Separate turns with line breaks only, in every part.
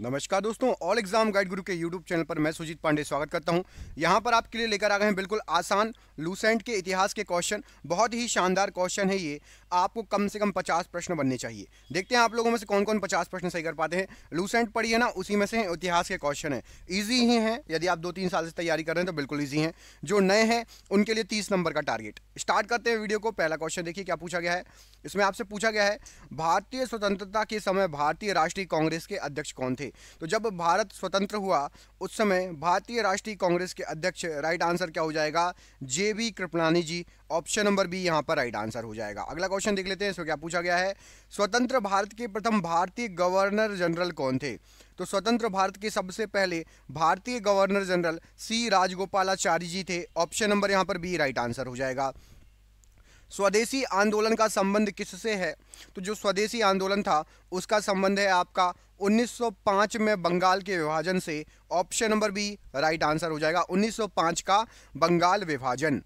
नमस्कार दोस्तों, all exam guide गुरु के यूट्यूब चैनल पर मैं सुजीत पांडे स्वागत करता हूं। यहां पर आपके लिए लेकर आ गए हैं बिल्कुल आसान लूसेंट के इतिहास के क्वेश्चन। बहुत ही शानदार क्वेश्चन है ये। आपको कम से कम 50 प्रश्न बनने चाहिए। देखते हैं आप लोगों में से कौन कौन 50 प्रश्न सही कर पाते हैं। लूसेंट पढ़ी है ना, उसी में से इतिहास के क्वेश्चन है। ईजी ही है, यदि आप 2-3 साल से तैयारी कर रहे हैं तो बिल्कुल ईजी है। जो नए हैं उनके लिए 30 नंबर का टारगेट। स्टार्ट करते हैं वीडियो को। पहला क्वेश्चन देखिए क्या पूछा गया है। इसमें आपसे पूछा गया है, भारतीय स्वतंत्रता के समय भारतीय राष्ट्रीय कांग्रेस के अध्यक्ष कौन थे। तो जब भारत स्वतंत्र हुआ उस समय भारतीय राष्ट्रीय कांग्रेस के अध्यक्ष, राइट आंसर क्या हो जाएगा, जे.बी. कृपलानी जी। ऑप्शन नंबर बी यहां पर राइट आंसर हो जाएगा। अगला क्वेश्चन देख लेते हैं, इसमें क्या पूछा गया है। स्वतंत्र भारत के प्रथम भारतीय गवर्नर जनरल कौन थे। तो स्वतंत्र भारत के सबसे पहले भारतीय गवर्नर जनरल सी राजगोपालाचारी जी थे। ऑप्शन नंबर यहां पर बी राइट आंसर हो जाएगा। स्वदेशी आंदोलन का संबंध किससे है। तो जो स्वदेशी आंदोलन था उसका संबंध है आपका 1905 में बंगाल के विभाजन से। Option number B right answer हो जाएगा। 1905 का बंगाल विभाजन।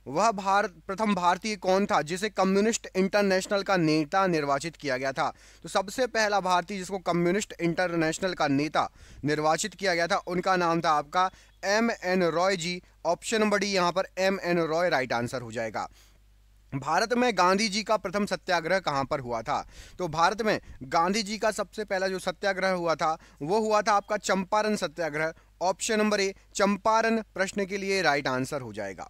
वह प्रथम भारतीय कौन था जिसे कम्युनिस्ट इंटरनेशनल का नेता निर्वाचित किया गया था। तो सबसे पहला भारतीय जिसको कम्युनिस्ट इंटरनेशनल का नेता निर्वाचित किया गया था उनका नाम था आपका M.N. रॉय जी। ऑप्शन नंबर डी यहां पर M.N. रॉय राइट आंसर हो जाएगा। भारत में गांधी जी का प्रथम सत्याग्रह कहां पर हुआ था। तो भारत में गांधी जी का सबसे पहला जो सत्याग्रह हुआ था वो हुआ था आपका चंपारण सत्याग्रह। ऑप्शन नंबर ए चंपारण प्रश्न के लिए राइट आंसर हो जाएगा।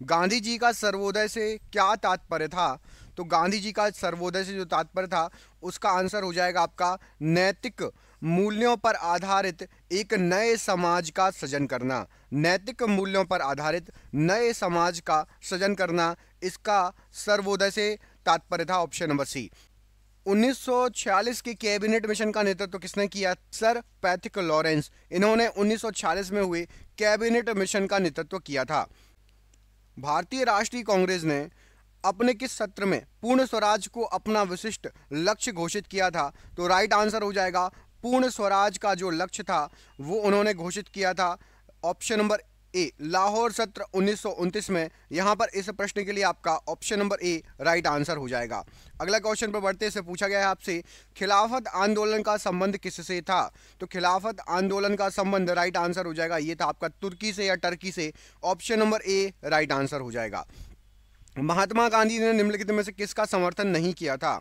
गांधी जी का सर्वोदय से क्या तात्पर्य था। तो गांधी जी का सर्वोदय से जो तात्पर्य था उसका आंसर हो जाएगा आपका नैतिक मूल्यों पर आधारित एक नए समाज का सृजन करना। नैतिक मूल्यों पर आधारित नए समाज का सृजन करना, इसका सर्वोदय से तात्पर्य था। ऑप्शन नंबर सी। 1946 के कैबिनेट मिशन का नेतृत्व किसने किया। Sir Pethick Lawrence. इन्होंने 1946 में हुए कैबिनेट मिशन का नेतृत्व किया था। भारतीय राष्ट्रीय कांग्रेस ने अपने किस सत्र में पूर्ण स्वराज को अपना विशिष्ट लक्ष्य घोषित किया था। तो राइट आंसर हो जाएगा पूर्ण स्वराज का जो लक्ष्य था वो उन्होंने घोषित किया था। ऑप्शन नंबर ए लाहौर सत्र 1929 में। यहां पर इस प्रश्न के लिए आपका ऑप्शन नंबर ए राइट आंसर हो जाएगा। अगला क्वेश्चन पर बढ़ते से पूछा गया है आपसे, खिलाफत आंदोलन का संबंध किससे था। तो खिलाफत आंदोलन का संबंध राइट आंसर हो जाएगा ये था आपका तुर्की से या टर्की से। ऑप्शन नंबर ए राइट आंसर हो जाएगा। महात्मा गांधी ने निम्नलिखित में से किसका समर्थन नहीं किया था।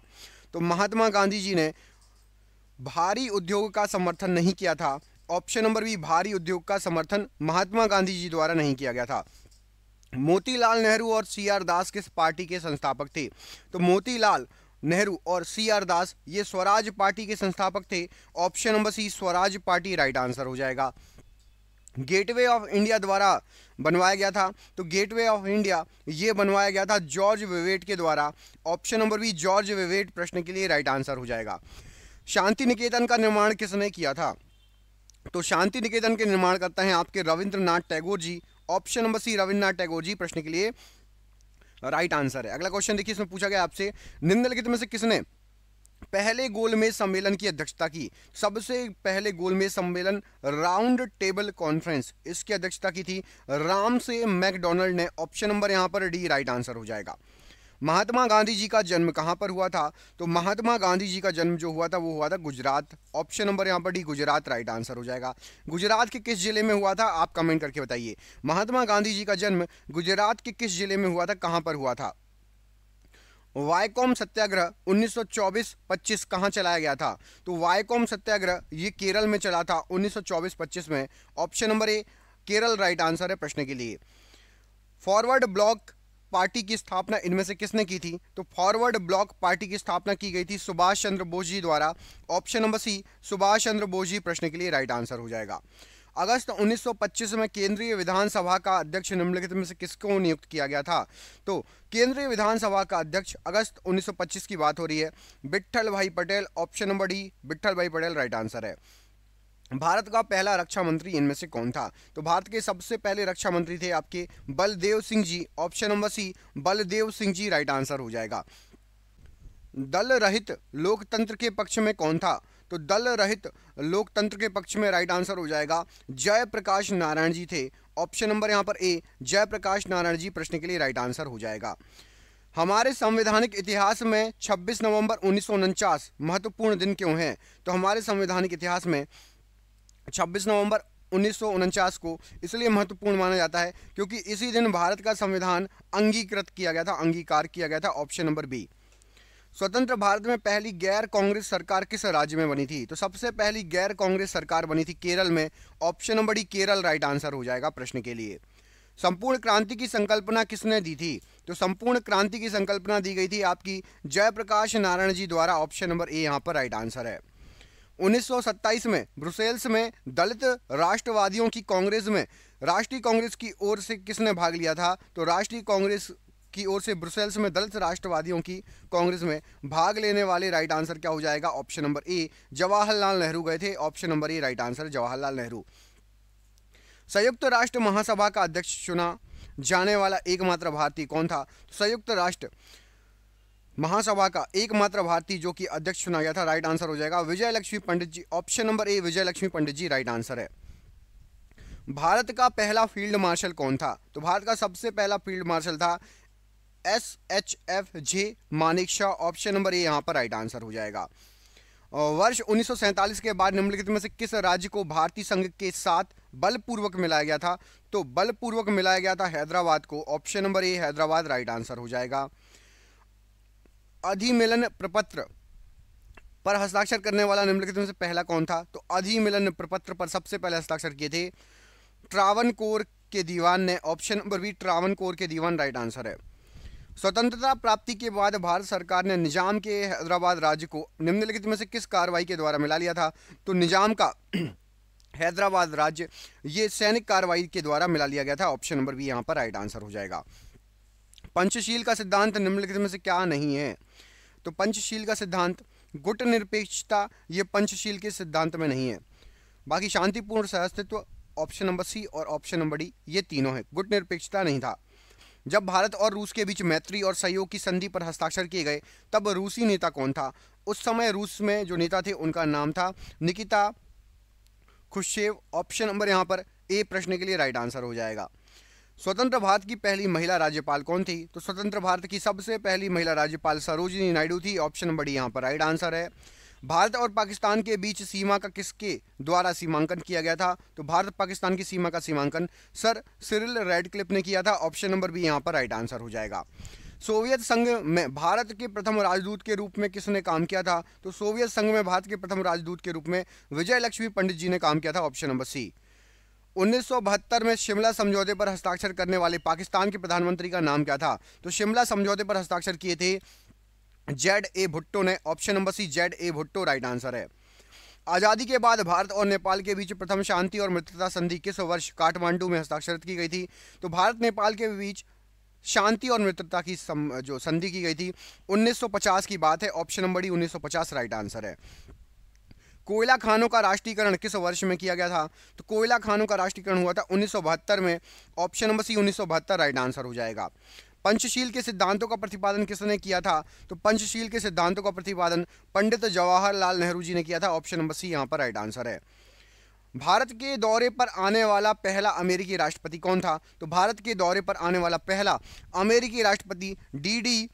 तो महात्मा गांधी जी ने भारी उद्योग का समर्थन नहीं किया था। ऑप्शन नंबर बी भारी उद्योग का समर्थन महात्मा गांधी जी द्वारा नहीं किया गया था। मोतीलाल नेहरू और सी.आर. दास किस पार्टी के संस्थापक थे। तो मोतीलाल नेहरू और सी.आर. दास ये स्वराज पार्टी के संस्थापक थे। Option number C Swaraj party right answer हो जाएगा। गेटवे ऑफ इंडिया द्वारा बनवाया गया था। तो गेटवे ऑफ इंडिया ये बनवाया गया था जॉर्ज विवेट के द्वारा। Option number B George Wittet प्रश्न के लिए राइट आंसर हो जाएगा। शांति निकेतन का निर्माण किसने किया था। तो शांति निकेतन के निर्माण करते हैं आपके Rabindranath Tagore ji. Option number C Rabindranath Tagore ji प्रश्न के लिए राइट आंसर है। अगला क्वेश्चन देखिए, इसमें पूछा गया आपसे, निम्नलिखित में से किसने पहले गोलमेज सम्मेलन की अध्यक्षता की। सबसे पहले गोलमेज सम्मेलन राउंड टेबल कॉन्फ्रेंस, इसकी अध्यक्षता की थी राम से मैकडोनल्ड ने। ऑप्शन नंबर यहां पर डी राइट आंसर हो जाएगा। महात्मा गांधी जी का जन्म कहां पर हुआ था। तो महात्मा गांधी जी का जन्म जो हुआ था वो हुआ था गुजरात। ऑप्शन नंबर यहां पर डी गुजरात राइट आंसर हो जाएगा। गुजरात के किस जिले में हुआ था आप कमेंट करके बताइए। महात्मा गांधी जी का जन्म गुजरात के किस जिले में हुआ था, कहां पर हुआ था। वायकोम सत्याग्रह 1924-25 कहां चलाया गया था। तो वायकोम सत्याग्रह ये केरल में चला था 1924-25 में। ऑप्शन नंबर ए केरल राइट आंसर है प्रश्न के लिए। फॉरवर्ड ब्लॉक पार्टी की स्थापना इनमें से किसने की थी। तो फॉरवर्ड ब्लॉक पार्टी की स्थापना की गई थी सुभाष चंद्र बोस जी द्वारा। ऑप्शन नंबर सी सुभाष चंद्र बोस जी प्रश्न के लिए राइट आंसर हो जाएगा। अगस्त 1925 में केंद्रीय विधानसभा का अध्यक्ष निम्नलिखित में से किसको नियुक्त किया गया था। तो केंद्रीय विधानसभा का अध्यक्ष अगस्त 1925 की बात हो रही है विट्ठल भाई Patel. Option number D Vitthal भाई पटेल राइट आंसर है। भारत का पहला रक्षा मंत्री इनमें से कौन था। तो भारत के सबसे पहले रक्षा मंत्री थे आपके Baldev Singh ji. Option number C Baldev Singh ji right answer हो जाएगा। दल रहित लोकतंत्र के पक्ष में कौन था। तो दल रहित लोकतंत्र के पक्ष में राइट आंसर हो जाएगा जयप्रकाश नारायण जी थे। ऑप्शन नंबर यहां पर ए जयप्रकाश नारायण जी प्रश्न के लिए राइट आंसर हो जाएगा। हमारे संवैधानिक इतिहास में 26 नवंबर 1949 महत्वपूर्ण दिन क्यों है? तो हमारे संवैधानिक इतिहास में 26 नवंबर 1949 को इसलिए महत्वपूर्ण माना जाता है क्योंकि इसी दिन भारत का संविधान अंगीकार किया गया था। Option number B. स्वतंत्र भारत में पहली गैर कांग्रेस सरकार किस राज्य में बनी थी? तो सबसे पहली गैर कांग्रेस सरकार बनी थी केरल में। Option number D Kerala right answer हो जाएगा प्रश्न के लिए। संपूर्ण क्रांति की संकल्पना किसने दी थी? तो संपूर्ण क्रांति की संकल्पना दी गई थी आपकी जयप्रकाश नारायण जी द्वारा। ऑप्शन नंबर ए यहाँ पर राइट आंसर है। 1927 में ब्रुसेल्स में दलित राष्ट्रवादियों की कांग्रेस में राष्ट्रीय कांग्रेस की ओर से किसने भाग लिया था? तो राष्ट्रीय कांग्रेस की ओर से ब्रुसेल्स में दलित राष्ट्रवादियों की कांग्रेस में भाग लेने वाले राइट आंसर क्या हो जाएगा? ऑप्शन नंबर ए जवाहरलाल नेहरू गए थे। ऑप्शन नंबर ए राइट आंसर जवाहरलाल नेहरू। संयुक्त राष्ट्र महासभा का अध्यक्ष चुना जाने वाला एकमात्र भारतीय कौन था? संयुक्त राष्ट्र महासभा का एकमात्र भारतीय जो कि अध्यक्ष चुना गया था, राइट आंसर हो जाएगा Vijaya Lakshmi Pandit ji. Option number A Vijaya Lakshmi Pandit ji right answer है। भारत का पहला फील्ड मार्शल कौन था? तो भारत का सबसे पहला फील्ड मार्शल था SHF Manekshaw. Option number A यहाँ पर राइट आंसर हो जाएगा। वर्ष 1947 के बाद निम्नलिखित में से किस राज्य को भारतीय संघ के साथ बलपूर्वक मिलाया गया था? तो बलपूर्वक मिलाया गया था हैदराबाद को। ऑप्शन नंबर ए हैदराबाद राइट आंसर हो जाएगा। अधिमिलन प्रपत्र पर हस्ताक्षर करने वाला निम्नलिखित में से पहला कौन था? तो अधिमिलन प्रपत्र पर सबसे पहले हस्ताक्षर किए थे ट्रावनकोर के दीवान ने। ऑप्शन नंबर बी ट्रावनकोर के दीवान राइट आंसर है। स्वतंत्रता प्राप्ति के बाद भारत सरकार ने निजाम के हैदराबाद राज्य को निम्नलिखित में से किस कार्रवाई के द्वारा मिला लिया था? तो निजाम का हैदराबाद राज्य ये सैनिक कार्रवाई के द्वारा मिला लिया गया था। ऑप्शन नंबर बी यहाँ पर राइट आंसर हो जाएगा। पंचशील का सिद्धांत निम्नलिखित में से क्या नहीं है? तो पंचशील का सिद्धांत गुट निरपेक्षता ये पंचशील के सिद्धांत में नहीं है। बाकी शांतिपूर्ण सहअस्तित्व ऑप्शन नंबर सी और ऑप्शन नंबर डी ये तीनों है। गुट निरपेक्षता नहीं था। जब भारत और रूस के बीच मैत्री और सहयोग की संधि पर हस्ताक्षर किए गए तब रूसी नेता कौन था? उस समय रूस में जो नेता थे उनका नाम था निकिता खुश्चेव। ऑप्शन नंबर यहाँ पर ए प्रश्न के लिए राइट आंसर हो जाएगा। स्वतंत्र भारत की पहली महिला राज्यपाल कौन थी? तो स्वतंत्र भारत की सबसे पहली महिला राज्यपाल सरोजिनी नायडू थी। ऑप्शन नंबर डी यहाँ पर राइट आंसर है। भारत और पाकिस्तान के बीच सीमा का किसके द्वारा सीमांकन किया गया था? तो भारत पाकिस्तान की सीमा का सीमांकन सर सिरिल रैडक्लिफ ने किया था। ऑप्शन नंबर बी यहाँ पर राइट आंसर हो जाएगा। सोवियत संघ में भारत के प्रथम राजदूत के रूप में किसने काम किया था? तो सोवियत संघ में भारत के प्रथम राजदूत के रूप में विजय लक्ष्मी पंडित जी ने काम किया था। Option number C. 1972 में शिमला समझौते पर हस्ताक्षर करने वाले पाकिस्तान के प्रधानमंत्री का नाम क्या था? तो शिमला समझौते पर हस्ताक्षर किए थे ZA भुट्टो ने। Option number C ZA Bhutto right answer है। आज़ादी के बाद भारत और नेपाल के बीच प्रथम शांति और मित्रता संधि किस वर्ष काठमांडू में हस्ताक्षरित की गई थी? तो भारत नेपाल के बीच शांति और मित्रता की जो संधि की गई थी 1950 की बात है। Option number D 1950 right answer है। कोयला खानों का राष्ट्रीयकरण किस वर्ष में किया गया था? तो कोयला खानों का राष्ट्रीयकरण हुआ था 1972 में। Option number C 1972 right answer हो जाएगा। पंचशील के सिद्धांतों का प्रतिपादन किसने किया था? तो पंचशील के सिद्धांतों का प्रतिपादन पंडित जवाहरलाल नेहरू जी ने किया था। ऑप्शन नंबर सी यहाँ पर राइट आंसर है। भारत के दौरे पर आने वाला पहला अमेरिकी राष्ट्रपति कौन था? तो भारत के दौरे पर आने वाला पहला अमेरिकी राष्ट्रपति DD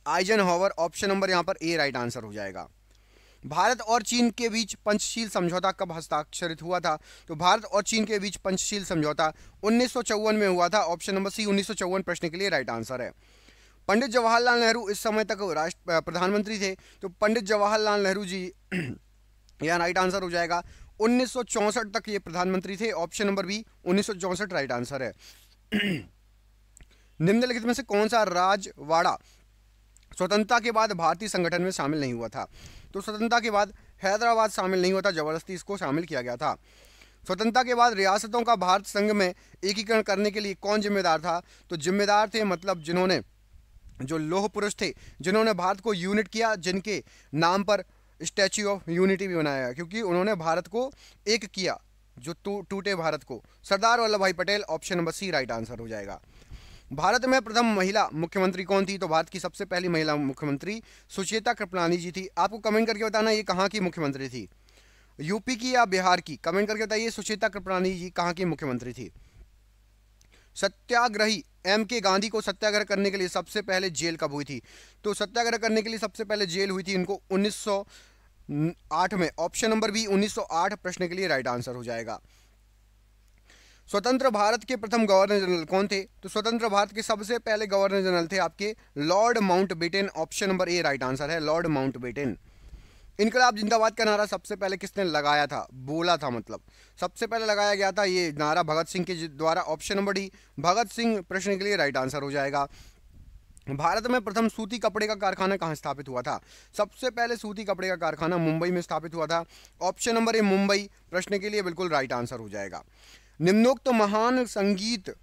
आइजनहॉवर। ऑप्शन नंबर यहाँ पर ए राइट आंसर हो जाएगा। भारत और चीन के बीच पंचशील समझौता कब हस्ताक्षरित हुआ था? तो भारत और चीन के बीच पंचशील समझौता 1954 में हुआ था। ऑप्शन नंबर सी 1954 प्रश्न के लिए राइट आंसर है। पंडित जवाहरलाल नेहरू इस समय तक प्रधानमंत्री थे। तो पंडित जवाहरलाल नेहरू जी यह राइट आंसर हो जाएगा। 1964 तक ये प्रधानमंत्री थे। Option number B 1964 right answer है। निम्नलिखित में से कौन सा राजवाड़ा स्वतंत्रता के बाद भारतीय संगठन में शामिल नहीं हुआ था? तो स्वतंत्रता के बाद हैदराबाद शामिल नहीं हुआ था, जबरदस्ती इसको शामिल किया गया था। स्वतंत्रता के बाद रियासतों का भारत संघ में एकीकरण करने के लिए कौन जिम्मेदार था? तो जिम्मेदार थे मतलब जिन्होंने जो लौह पुरुष थे जिन्होंने भारत को यूनिट किया, जिनके नाम पर स्टैच्यू ऑफ यूनिटी भी बनाया क्योंकि उन्होंने भारत को एक किया, जो टूटे भारत को। Sardar Vallabh Bhai Patel. Option number C right answer हो जाएगा। भारत में प्रथम महिला मुख्यमंत्री कौन थी? तो भारत की सबसे पहली महिला मुख्यमंत्री सुचेता कृपलानी जी थी। आपको कमेंट करके बताना ये कहाँ की मुख्यमंत्री थी, यूपी की या बिहार की? कमेंट करके बताइए सुचेता कृपलानी जी कहाँ की मुख्यमंत्री थी। सत्याग्रही एम के गांधी को सत्याग्रह करने के लिए सबसे पहले जेल कब हुई थी? तो सत्याग्रह करने के लिए सबसे पहले जेल हुई थी इनको 1908 में। ऑप्शन नंबर बी 1908 प्रश्न के लिए राइट आंसर हो जाएगा। स्वतंत्र भारत के प्रथम गवर्नर जनरल कौन थे? तो स्वतंत्र भारत के सबसे पहले गवर्नर जनरल थे आपके लॉर्ड माउंटबेटन। ऑप्शन नंबर ए राइट आंसर है, लॉर्ड माउंटबेटन। इनकलाब जिंदाबाद का नारा सबसे पहले किसने लगाया था? बोला था, मतलब सबसे पहले लगाया गया था ये नारा भगत सिंह के द्वारा। Option number D Bhagat Singh प्रश्न के लिए राइट आंसर हो जाएगा। भारत में प्रथम सूती कपड़े का कारखाना कहाँ स्थापित हुआ था? सबसे पहले सूती कपड़े का कारखाना मुंबई में स्थापित हुआ था। ऑप्शन नंबर ए मुंबई प्रश्न के लिए बिल्कुल राइट आंसर हो जाएगा। निम्नोक्त महान संगीत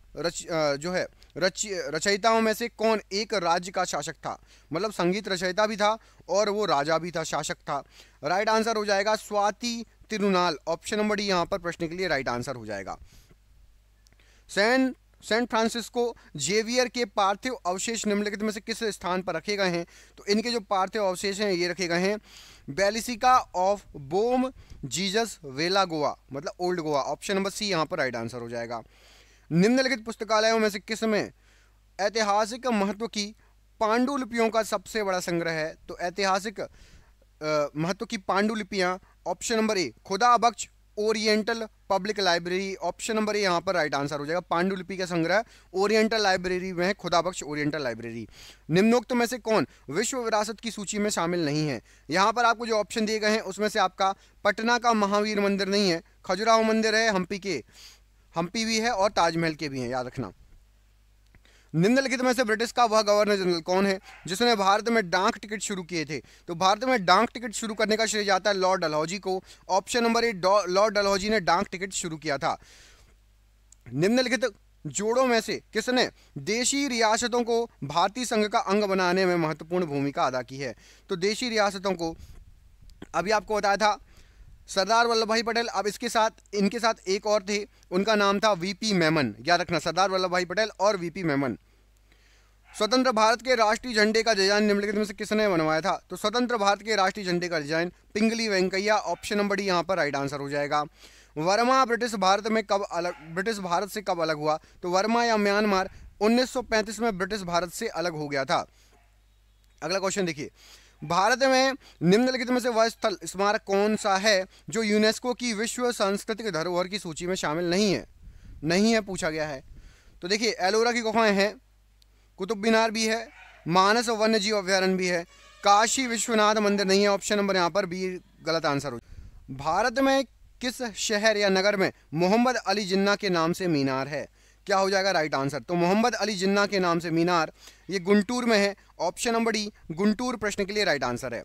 रचयिताओं में से कौन एक राज्य का शासक था? मतलब संगीत रचयिता भी था और वो राजा भी था, शासक था। राइट आंसर हो जाएगा Swati Thirunal. Option number D यहाँ पर प्रश्न के लिए राइट आंसर हो जाएगा। सेंट फ्रांसिस्को जेवियर के पार्थिव अवशेष निम्नलिखित में से किस स्थान पर रखे गए हैं? तो इनके जो पार्थिव अवशेष हैं ये रखे गए हैं बेलिसिका of bomb Jesus Velha Goa, मतलब old Goa. Option number C यहाँ पर राइट आंसर हो जाएगा। निम्नलिखित पुस्तकालयों में से किस में ऐतिहासिक महत्व की पांडुलिपियों का सबसे बड़ा संग्रह है? तो ऐतिहासिक महत्व की पांडुलिपियां option number A Khuda Bakhsh oriental public library. Option number A यहाँ पर राइट आंसर हो जाएगा। पांडुलिपि का संग्रह ओरिएंटल लाइब्रेरी में है, खुदा बख्श ओरिएंटल लाइब्रेरी। निम्नोक्त में से कौन विश्व विरासत की सूची में शामिल नहीं है? यहाँ पर आपको जो ऑप्शन दिए गए हैं उसमें से आपका पटना का महावीर मंदिर नहीं है, खजुराहो मंदिर है, हम्पी भी है और ताजमहल के भी हैं, याद रखना। निम्नलिखित में से ब्रिटिश का वह गवर्नर जनरल कौन है जिसने भारत में डाक टिकट शुरू किए थे? तो भारत में डाक टिकट शुरू करने का श्रेय जाता है लॉर्ड डलहौजी को। Option number A Lord Dalhousie ने डाक टिकट शुरू किया था। निम्नलिखित जोड़ों में से किसने देशी रियासतों को भारतीय संघ का अंग बनाने में महत्वपूर्ण भूमिका अदा की है? तो देशी रियासतों को अभी आपको बताया था सरदार वल्लभ भाई पटेल। अब इनके साथ एक और थे, उनका नाम था वीपी मेमन। याद रखना, सरदार वल्लभ भाई पटेल और वीपी मेमन। स्वतंत्र भारत के राष्ट्रीय झंडे का डिजाइन निम्नलिखित में से किसने बनवाया था? तो स्वतंत्र भारत के राष्ट्रीय झंडे का डिजाइन पिंगली वेंकैया। ऑप्शन नंबर डी यहाँ पर राइट आंसर हो जाएगा। वर्मा ब्रिटिश भारत से कब अलग हुआ? तो वर्मा या म्यांमार 1935 में ब्रिटिश भारत से अलग हो गया था। अगला क्वेश्चन देखिए, भारत में निम्नलिखित में से वह स्थल स्मारक कौन सा है जो यूनेस्को की विश्व सांस्कृतिक धरोहर की सूची में शामिल नहीं है पूछा गया है। तो देखिए एलोरा की गुफाएं हैं, कुतुब मीनार भी है, मानस वन्य जीव अभ्यारण्य भी है, काशी विश्वनाथ मंदिर नहीं है। ऑप्शन नंबर यहाँ पर बी गलत आंसर हो। भारत में किस शहर या नगर में मोहम्मद अली जिन्ना के नाम से मीनार है? क्या हो जाएगा राइट आंसर? तो मोहम्मद अली जिन्ना के नाम से मीनार ये गुंटूर में है। ऑप्शन नंबर डी गुंटूर प्रश्न के लिए राइट आंसर है।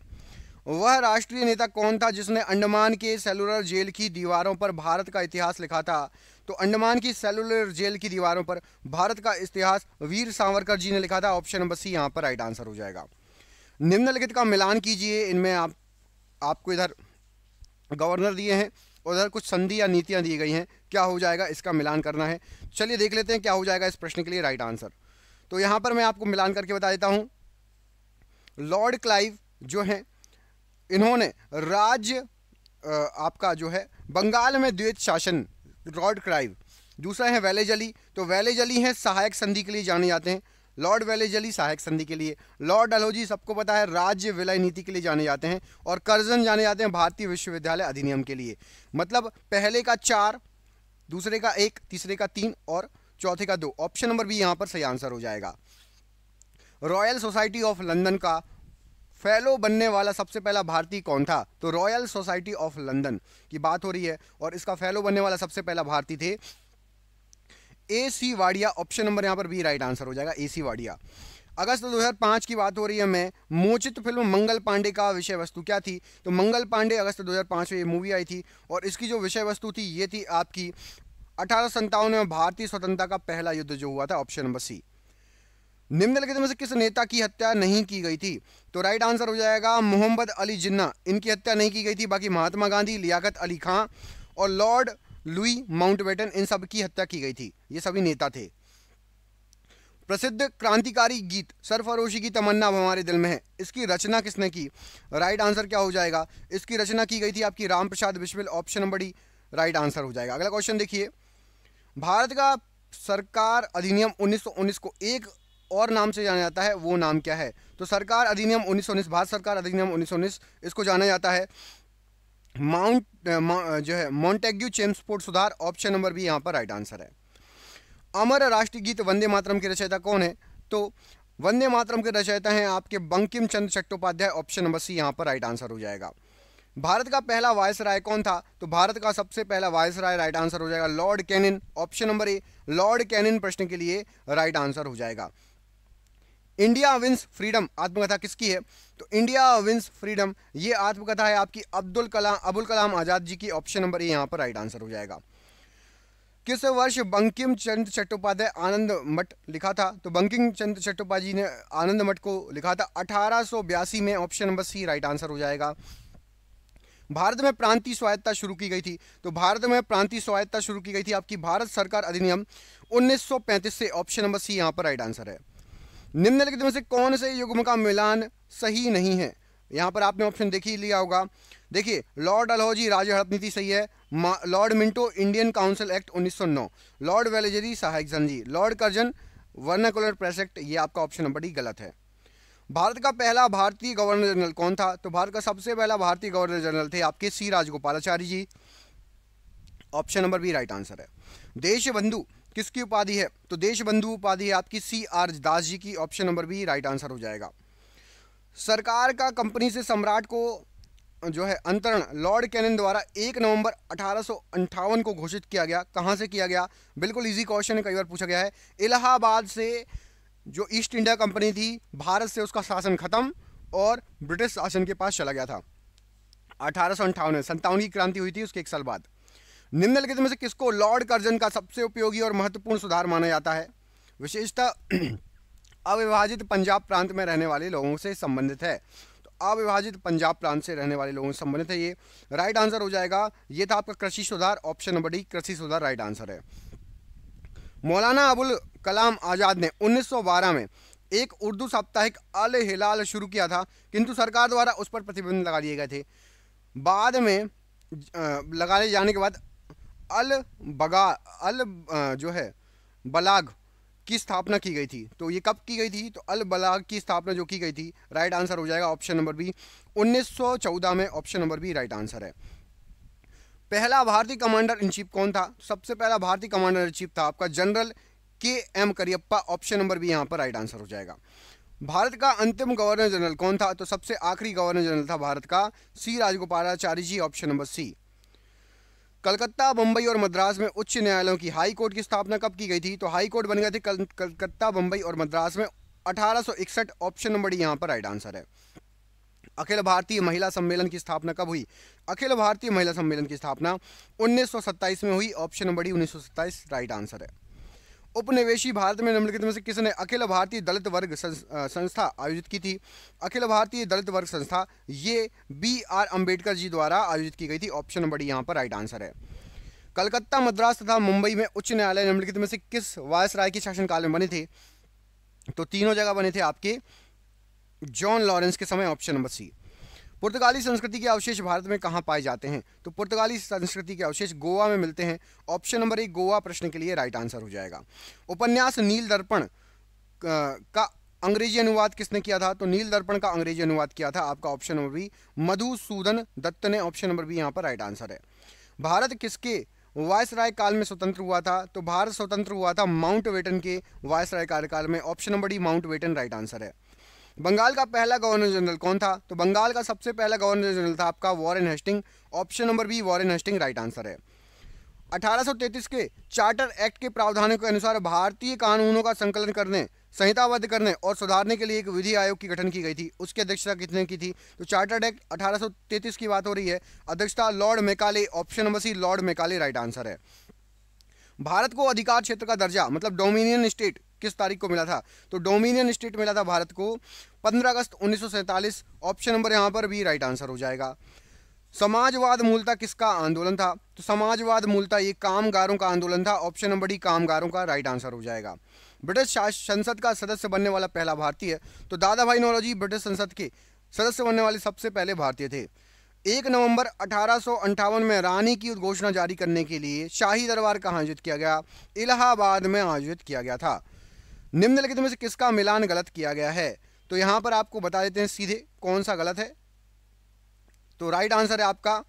वह राष्ट्रीय नेता कौन था जिसने अंडमान के सेलुलर जेल की दीवारों पर भारत का इतिहास लिखा था? तो अंडमान की सेलुलर जेल की दीवारों पर भारत का इतिहास वीर सावरकर जी ने लिखा था। ऑप्शन नंबर सी यहाँ पर राइट आंसर हो जाएगा। निम्नलिखित का मिलान कीजिए। इनमें आपको इधर गवर्नर दिए हैं, उधर कुछ संधि या नीतियां दी गई हैं। क्या हो जाएगा, इसका मिलान करना है। चलिए देख लेते हैं क्या हो जाएगा इस प्रश्न के लिए राइट आंसर। तो यहाँ पर मैं आपको मिलान करके बता देता हूँ। लॉर्ड क्लाइव जो हैं इन्होंने राज्य आपका जो है बंगाल में द्वैत शासन, लॉर्ड क्लाइव। दूसरा है वेलेजली, तो वेलेजली हैं सहायक संधि के लिए जाने जाते हैं, लॉर्ड वेलेजली सहायक संधि के लिए। लॉर्ड डलहौजी सबको पता है राज्य विलय नीति के लिए जाने जाते हैं, और कर्जन जाने जाते हैं भारतीय विश्वविद्यालय अधिनियम के लिए। मतलब पहले का 4, दूसरे का 1, तीसरे का 3 और चौथे का 2। ऑप्शन नंबर बी यहाँ पर सही आंसर हो जाएगा। रॉयल सोसाइटी ऑफ लंदन का फेलो बनने वाला सबसे पहला भारतीय कौन था? तो रॉयल सोसाइटी ऑफ लंदन की बात हो रही है और इसका फेलो बनने वाला सबसे पहला भारतीय थे AC वाडिया। ऑप्शन नंबर यहाँ पर बी राइट आंसर हो जाएगा, AC वाडिया। अगस्त 2005 की बात हो रही है। मैं मोचित फिल्म मंगल पांडे का विषय वस्तु क्या थी? तो मंगल पांडे अगस्त 2005 में ये मूवी आई थी और इसकी जो विषय वस्तु थी ये थी आपकी 1857 में भारतीय स्वतंत्रता का पहला युद्ध जो हुआ था। Option number C. निम्नलिखित में से किस नेता की हत्या नहीं की गई थी? तो राइट आंसर हो जाएगा मोहम्मद अली जिन्ना। इनकी हत्या नहीं की गई थी, बाकी महात्मा गांधी, लियाकत अली खां और लॉर्ड लुई माउंटबेटन इन सब की हत्या की गई थी। ये सभी नेता थे। प्रसिद्ध क्रांतिकारी गीत सरफरोशी की तमन्ना अब हमारे दिल में है, इसकी रचना किसने की? राइट आंसर क्या हो जाएगा? इसकी रचना की गई थी आपकी Ram Prasad Bismil. Option number D right answer हो जाएगा। अगला क्वेश्चन देखिए, भारत का सरकार अधिनियम 1919 को एक और नाम से जाना जाता है, वो नाम क्या है? तो सरकार अधिनियम 1919, भारत सरकार अधिनियम 1919, इसको जाना जाता है जो है मॉन्टेग्यू चेम्सफोर्ड सुधार। ऑप्शन नंबर बी यहाँ पर राइट आंसर है। अमर राष्ट्रीय गीत वंदे मातरम के रचयिता कौन है? तो वंदे मातरम के रचयिता हैं आपके Bankim Chandra Chattopadhyay. Option number C यहाँ पर राइट आंसर हो जाएगा। भारत का पहला वायसराय कौन था? तो भारत का सबसे पहला वायसराय राइट आंसर हो जाएगा lord Canning. Option number A lord Canning प्रश्न के लिए राइट आंसर हो जाएगा। इंडिया विंस फ्रीडम आत्मकथा किसकी है? तो इंडिया विंस फ्रीडम ये आत्मकथा है आपकी अब्दुल कलाम आजाद जी की। ऑप्शन नंबर ए यहाँ पर राइट आंसर हो जाएगा। किस वर्ष बंकिम चंद्र चट्टोपाध्याय आनंद मठ लिखा था? तो बंकिम चंद्र चट्टोपाध्याय जी ने आनंद मठ को लिखा था 1882 में। Option number C right answer हो जाएगा। भारत में प्रांतीय स्वायत्तता शुरू की गई थी? तो भारत में प्रांतीय स्वायत्तता शुरू की गई थी आपकी भारत सरकार अधिनियम 1935 से। ऑप्शन नंबर सी यहाँ पर राइट आंसर है। निम्नलिखित में से कौन से युग्म का मिलान सही नहीं है? यहाँ पर आपने ऑप्शन देख ही लिया होगा। देखिए, लॉर्ड डलहौजी राज्य हड़प नीति सही है, lord Minto Indian council act 1909, lord Wellesley सहायक संधि, lord Curzon vernacular press act, ये आपका ऑप्शन नंबर डी गलत है। भारत का पहला भारतीय गवर्नर जनरल कौन था? तो भारत का सबसे पहला भारतीय गवर्नर जनरल थे आपके C Rajagopalachari ji. Option number B right answer है। देशबंधु किसकी उपाधि है? तो देशबंधु उपाधि है आपकी सी आर दास जी की। Option number B right answer हो जाएगा। सरकार का कंपनी से सम्राट को जो है अंतरण लॉर्ड कैनिन द्वारा 1 नवंबर 1858 को घोषित किया गया। कहां से किया गया? बिल्कुल इजी क्वेश्चन है, कई बार पूछा गया है। इलाहाबाद से जो ईस्ट इंडिया कंपनी थी, भारत से उसका शासन खत्म और ब्रिटिश शासन के पास चला गया था 1858 में। 57 की क्रांति हुई थी उसके 1 साल बाद। निम्नलिखित में से किसको लॉर्ड कर्जन का सबसे उपयोगी और महत्वपूर्ण सुधार माना जाता है? विशेषतः अविभाजित पंजाब प्रांत में रहने वाले लोगों से संबंधित है। तो अविभाजित पंजाब प्रांत से रहने वाले लोगों से संबंधित है, ये राइट आंसर हो जाएगा। ये था आपका कृषि सुधार। ऑप्शन नंबर डी कृषि सुधार राइट आंसर है। मौलाना अबुल कलाम आजाद ने 1912 में एक उर्दू साप्ताहिक अल हिलाल शुरू किया था, किंतु सरकार द्वारा उस पर प्रतिबंध लगा दिए गए थे। बाद में लगाए जाने के बाद जो है बलाग की स्थापना की गई थी। तो ये कब की गई थी? तो अल बलाग की स्थापना जो की गई थी, राइट आंसर हो जाएगा ऑप्शन नंबर बी 1914 में। Option number B right answer है। पहला भारतीय कमांडर इन चीफ कौन था? सबसे पहला भारतीय कमांडर इन चीफ था आपका general K M. Cariappa. Option number B यहाँ पर राइट आंसर हो जाएगा। भारत का अंतिम गवर्नर जनरल कौन था? तो सबसे आखिरी गवर्नर जनरल था भारत का C Rajagopalachari ji. Option number C. Calcutta, Bombay और मद्रास में उच्च न्यायालयों की हाई कोर्ट की स्थापना कब की गई थी? तो हाई कोर्ट बन गए थे कलकत्ता, बंबई और मद्रास में 1861। ऑप्शन नंबर डी यहाँ पर राइट आंसर है। अखिल भारतीय महिला सम्मेलन की स्थापना कब हुई? अखिल भारतीय महिला सम्मेलन की स्थापना 1927 में हुई। Option number D 1927 right answer है। उपनिवेशी भारत में निम्नलिखित में से किसने अखिल भारतीय दलित वर्ग संस्था आयोजित की थी? अखिल भारतीय दलित वर्ग संस्था ये B.R. अम्बेडकर जी द्वारा आयोजित की गई थी। ऑप्शन नंबर डी यहाँ पर राइट आंसर है। कलकत्ता, मद्रास तथा मुंबई में उच्च न्यायालय निम्नलिखित में से किस वायसराय के शासनकाल में बने थे? तो तीनों जगह बने थे आपके जॉन लॉरेंस के समय। Option number C. पुर्तगाली संस्कृति के अवशेष भारत में कहाँ पाए जाते हैं? तो पुर्तगाली संस्कृति के अवशेष गोवा में मिलते हैं। ऑप्शन नंबर एक गोवा प्रश्न के लिए राइट आंसर हो जाएगा। उपन्यास नील दर्पण का अंग्रेजी अनुवाद किसने किया था? तो नील दर्पण का अंग्रेजी अनुवाद किया था आपका option number B Madhusudan Dutt ने। ऑप्शन नंबर बी यहाँ पर राइट आंसर है। भारत किसके वायसराय काल में स्वतंत्र हुआ था? तो भारत स्वतंत्र हुआ था माउंट बेटन के वायसराय कार्यकाल में। Option number D Mountbatten right answer है। बंगाल का पहला गवर्नर जनरल कौन था? तो बंगाल का सबसे पहला गवर्नर जनरल था आपका Warren Hasting. Option number B Warren Hasting right answer है। 1833 के चार्टर एक्ट के प्रावधानों के अनुसार भारतीय कानूनों का संकलन करने, संहिताबद्ध करने और सुधारने के लिए एक विधि आयोग की गठन की गई थी। उसकी अध्यक्षता किसने की थी? तो चार्टर्ड एक्ट 1833 की बात हो रही है। अध्यक्षता lord Macaulay. Option number C lord Macaulay right answer है। भारत को अधिकार क्षेत्र का दर्जा मतलब डोमिनियन स्टेट किस तारीख को मिला था? तो डोमिनियन स्टेट मिला था भारत को 15 अगस्त 1947। ऑप्शन नंबर यहाँ पर भी राइट आंसर हो जाएगा। समाजवाद मूलतः किसका आंदोलन था? तो समाजवाद मूलतः ये कामगारों का आंदोलन था। ऑप्शन नंबर डी कामगारों का राइट आंसर हो जाएगा। ब्रिटिश संसद का सदस्य बनने वाला पहला भारतीय, तो दादा भाई नौरोजी ब्रिटिश संसद के सदस्य बनने वाले सबसे पहले भारतीय थे। 1 नवंबर 1858 में रानी की उद्घोषणा जारी करने के लिए शाही दरबार कहाँ आयोजित किया गया? इलाहाबाद में आयोजित किया गया था। निम्नलिखित में से किसका मिलान गलत किया गया है? तो यहां पर आपको बता देते हैं सीधे कौन सा गलत है। तो राइट आंसर है आपका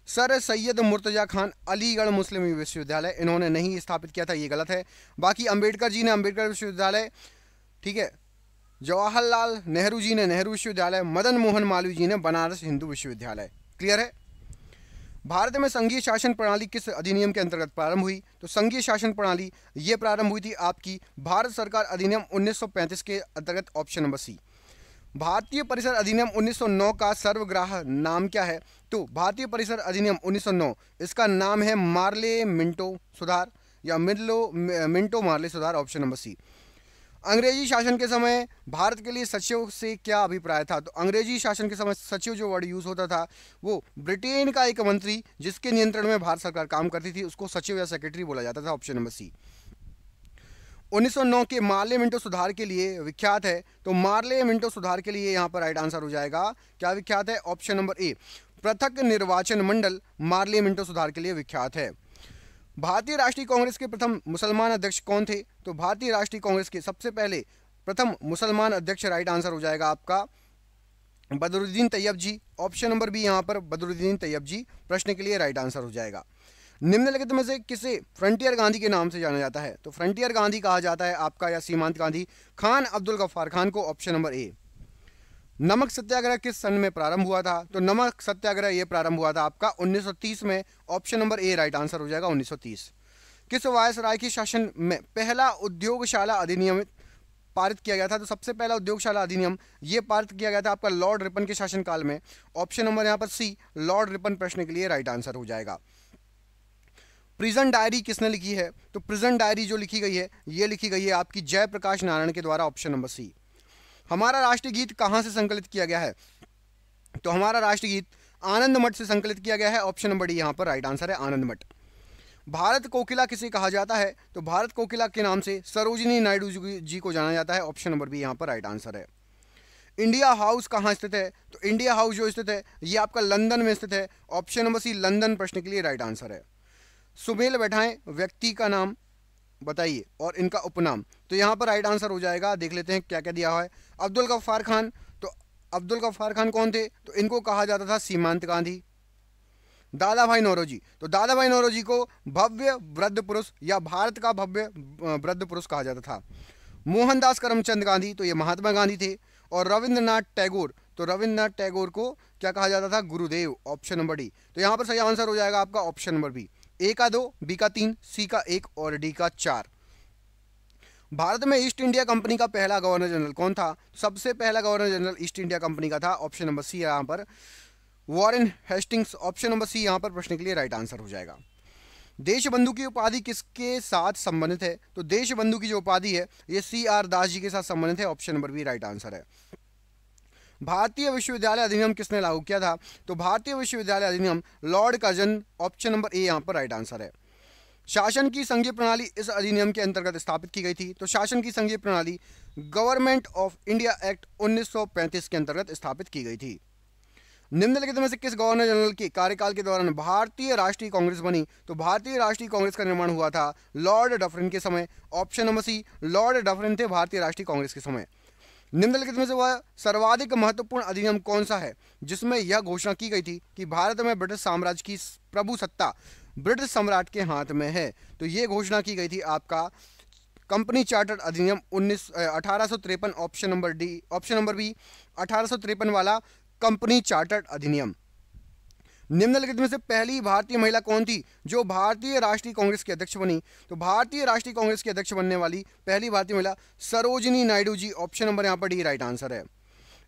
सर सैयद मुर्तजा खान अलीगढ़ मुस्लिम विश्वविद्यालय, इन्होंने नहीं स्थापित किया था, ये गलत है। बाकी अंबेडकर जी ने अंबेडकर विश्वविद्यालय, ठीक है, जवाहरलाल नेहरू जी ने नेहरू विश्वविद्यालय, मदन मोहन मालवीय जी ने बनारस हिंदू विश्वविद्यालय। क्लियर है। भारत में संघीय शासन प्रणाली किस अधिनियम के अंतर्गत प्रारंभ हुई? तो संघीय शासन प्रणाली ये प्रारंभ हुई थी आपकी भारत सरकार अधिनियम 1935 के अंतर्गत, ऑप्शन नंबर सी। भारतीय परिसर अधिनियम 1909 का सर्वग्राह नाम क्या है? तो भारतीय परिसर अधिनियम 1909 इसका नाम है मार्ले मिंटो सुधार या मिंटो मार्ले सुधार, ऑप्शन नंबर सी। अंग्रेजी शासन के समय भारत के लिए सचिव से क्या अभिप्राय था? तो अंग्रेजी शासन के समय सचिव जो वर्ड यूज होता था वो ब्रिटेन का एक मंत्री जिसके नियंत्रण में भारत सरकार काम करती थी उसको सचिव या सेक्रेटरी बोला जाता था, ऑप्शन नंबर सी। 1909 के मार्ले मिंटो सुधार के लिए विख्यात है, तो मार्ले मिंटो सुधार के लिए यहां पर राइट आंसर हो जाएगा क्या विख्यात है? ऑप्शन नंबर ए, पृथक निर्वाचन मंडल मार्ले मिंटो सुधार के लिए विख्यात है। भारतीय राष्ट्रीय कांग्रेस के प्रथम मुसलमान अध्यक्ष कौन थे? तो भारतीय राष्ट्रीय कांग्रेस के सबसे पहले प्रथम मुसलमान अध्यक्ष राइट आंसर हो जाएगा आपका बदरुद्दीन तैयब जी, ऑप्शन नंबर बी यहां पर बदरुद्दीन तैयब जी प्रश्न के लिए राइट आंसर हो जाएगा। निम्नलिखित में से किसे फ्रंटियर गांधी के नाम से जाना जाता है? तो फ्रंटियर गांधी कहा जाता है आपका या सीमांत गांधी खान अब्दुल गफ्फार खान को, ऑप्शन नंबर ए। नमक सत्याग्रह किस सन में प्रारंभ हुआ था? तो नमक सत्याग्रह ये प्रारंभ हुआ था आपका 1930 में, ऑप्शन नंबर ए राइट आंसर हो जाएगा 1930। किस वायसराय के शासन में पहला उद्योगशाला अधिनियम पारित किया गया था? तो सबसे पहला उद्योगशाला अधिनियम ये पारित किया गया था आपका लॉर्ड रिपन के शासनकाल में, ऑप्शन नंबर यहाँ पर सी लॉर्ड रिपन प्रश्न के लिए राइट आंसर हो जाएगा। प्रिजन डायरी किसने लिखी है? तो प्रिजन डायरी जो लिखी गई है ये लिखी गई है आपकी जयप्रकाश नारायण के द्वारा, ऑप्शन नंबर सी। हमारा राष्ट्रीय गीत कहां से संकलित किया गया है? तो हमारा राष्ट्रीय गीत आनंद मठ से संकलित किया गया है, ऑप्शन नंबर डी यहां पर राइट आंसर है आनंद मठ। भारत कोकिला किसे कहा जाता है? तो भारत कोकिला के नाम से सरोजिनी नायडू जी को जाना जाता है, ऑप्शन नंबर बी यहां पर राइट आंसर है। इंडिया हाउस कहां स्थित है? तो इंडिया हाउस जो स्थित है ये आपका लंदन में स्थित है, ऑप्शन नंबर सी लंदन प्रश्न के लिए राइट आंसर है। सुमेल बैठाएं व्यक्ति का नाम बताइए और इनका उपनाम, तो यहां पर राइट आंसर हो जाएगा, देख लेते हैं क्या क्या दिया हुआ है। अब्दुल गफ्फार खान, तो अब्दुल गफ्फार खान कौन थे? तो इनको कहा जाता था सीमांत गांधी। दादा भाई नौरोजी, तो दादा भाई नौरोजी को भव्य वृद्ध पुरुष या भारत का भव्य वृद्ध पुरुष कहा जाता था। मोहनदास करमचंद गांधी, तो ये महात्मा गांधी थे। और रविंद्रनाथ टैगोर, तो रविंद्रनाथ टैगोर को क्या कहा जाता था? गुरुदेव, ऑप्शन नंबर डी। तो यहां पर सही आंसर हो जाएगा आपका ऑप्शन नंबर बी। ए का 2, बी का 3, सी का 1 और डी का 4। भारत में ईस्ट इंडिया कंपनी का पहला गवर्नर जनरल कौन था? सबसे पहला governor general east India company का था, ऑप्शन नंबर सी यहां पर Warren Hastings, option number C यहां पर प्रश्न के लिए राइट आंसर हो जाएगा। देशबंधु की उपाधि किसके साथ संबंधित है? तो देशबंधु की जो उपाधि है ये CR दास जी के साथ संबंधित है, option number B right answer है। भारतीय विश्वविद्यालय अधिनियम किसने लागू किया था? तो भारतीय विश्वविद्यालय अधिनियम लॉर्ड कर्जन, ऑप्शन नंबर ए यहां पर राइट आंसर है। शासन की संघीय प्रणाली इस अधिनियम के अंतर्गत स्थापित की गई थी, तो शासन की संघीय प्रणाली गवर्नमेंट ऑफ इंडिया एक्ट 1935 के अंतर्गत स्थापित की गई थी। निम्नलिखित में से किस गवर्नर जनरल के कार्यकाल के दौरान भारतीय राष्ट्रीय कांग्रेस बनी? तो भारतीय राष्ट्रीय कांग्रेस का निर्माण हुआ था लॉर्ड डफरिन के समय, option number C lord Dufferin थे भारतीय राष्ट्रीय कांग्रेस के समय। निम्नलिखित में से वह सर्वाधिक महत्वपूर्ण अधिनियम कौन सा है जिसमें यह घोषणा की गई थी कि भारत में ब्रिटिश साम्राज्य की प्रभु सत्ता ब्रिटिश सम्राट के हाथ में है? तो ये घोषणा की गई थी आपका कंपनी चार्टर अधिनियम 1853, option number D, option number B 1853 वाला कंपनी चार्टर्ड अधिनियम। निम्नलिखित में से पहली भारतीय महिला कौन थी जो भारतीय राष्ट्रीय कांग्रेस की अध्यक्ष बनी? तो भारतीय राष्ट्रीय कांग्रेस की अध्यक्ष बनने वाली पहली भारतीय महिला सरोजिनी नायडू जी, ऑप्शन नंबर यहां पर डी राइट आंसर है।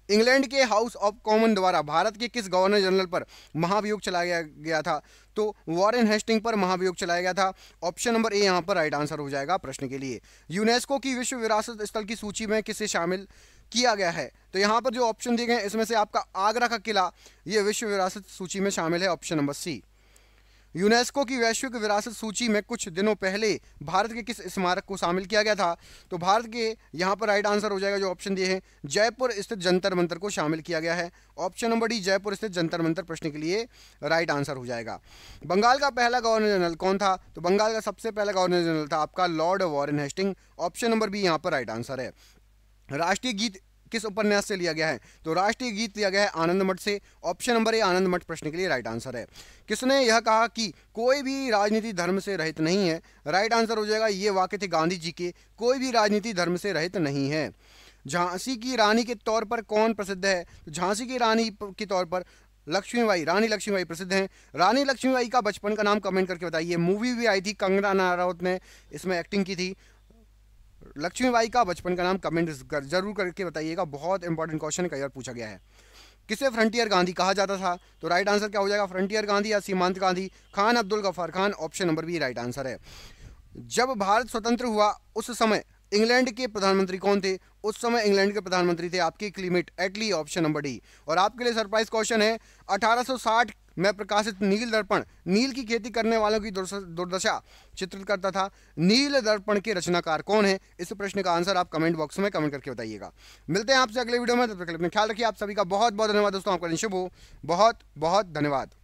इंग्लैंड के हाउस ऑफ कॉमन द्वारा भारत के किस गवर्नर जनरल पर महाभियोग चलाया गया था? तो वॉरेन हेस्टिंग पर महाभियोग चलाया गया था, ऑप्शन नंबर ए यहां पर राइट आंसर हो जाएगा प्रश्न के लिए। यूनेस्को की विश्व विरासत स्थल की सूची में किसे शामिल किया गया है? तो यहां पर जो ऑप्शन दिए गए इसमें से आपका आगरा का किला ये विश्व विरासत सूची में शामिल है, ऑप्शन नंबर सी। यूनेस्को की वैश्विक विरासत सूची में कुछ दिनों पहले भारत के किस स्मारक को शामिल किया गया था? तो भारत के यहाँ पर राइट आंसर हो जाएगा जो ऑप्शन दिए हैं, जयपुर स्थित जंतर मंतर को शामिल किया गया है। ऑप्शन नंबर डी, जयपुर स्थित जंतर मंतर प्रश्न के लिए राइट आंसर हो जाएगा। बंगाल का पहला गवर्नर जनरल कौन था? तो बंगाल का सबसे पहला गवर्नर जनरल था आपका lord Warren Hasting. Option number B यहाँ पर राइट आंसर है। राष्ट्रीय गीत किस उपन्यास से लिया गया है? तो राष्ट्रीय गीत लिया गया है आनंद मठ से। ऑप्शन नंबर ए, आनंद मठ प्रश्न के लिए राइट आंसर है। किसने यह कहा कि कोई भी राजनीति धर्म से रहित नहीं है? राइट आंसर हो जाएगा, ये वाक्य थे गांधी जी के, कोई भी राजनीति धर्म से रहित नहीं है। झांसी की रानी के तौर पर कौन प्रसिद्ध है? तो झांसी की रानी के तौर पर लक्ष्मीबाई, रानी लक्ष्मीबाई प्रसिद्ध हैं। रानी लक्ष्मीबाई का बचपन का नाम कमेंट करके बताइए। मूवी भी आई थी, कंगना रनावत ने इसमें एक्टिंग की थी। लक्ष्मीबाई का बचपन का नाम कमेंट जरूर करके बताइएगा, बहुत इंपॉर्टेंट क्वेश्चन कई बार पूछा गया है। किसे फ्रंटियर गांधी कहा जाता था? तो राइट आंसर क्या हो जाएगा, फ्रंटियर गांधी या सीमांत Gandhi? Khan Abdul Ghaffar Khan. Option number B right answer है। जब भारत स्वतंत्र हुआ उस समय इंग्लैंड के प्रधानमंत्री कौन थे? उस समय इंग्लैंड के प्रधानमंत्री थे आपके Clement Attlee. Option number D. और आपके लिए सरप्राइज क्वेश्चन है, 1860 में प्रकाशित नील दर्पण नील की खेती करने वालों की दुर्दशा चित्रित करता था। नील दर्पण के रचनाकार कौन है? इस प्रश्न का आंसर आप कमेंट बॉक्स में कमेंट करके बताइएगा। मिलते हैं आपसे अगले वीडियो में, तब तक के लिए अपना ख्याल रखिए। आप सभी का बहुत बहुत धन्यवाद दोस्तों, आपका दिन शुभ हो। बहुत बहुत धन्यवाद।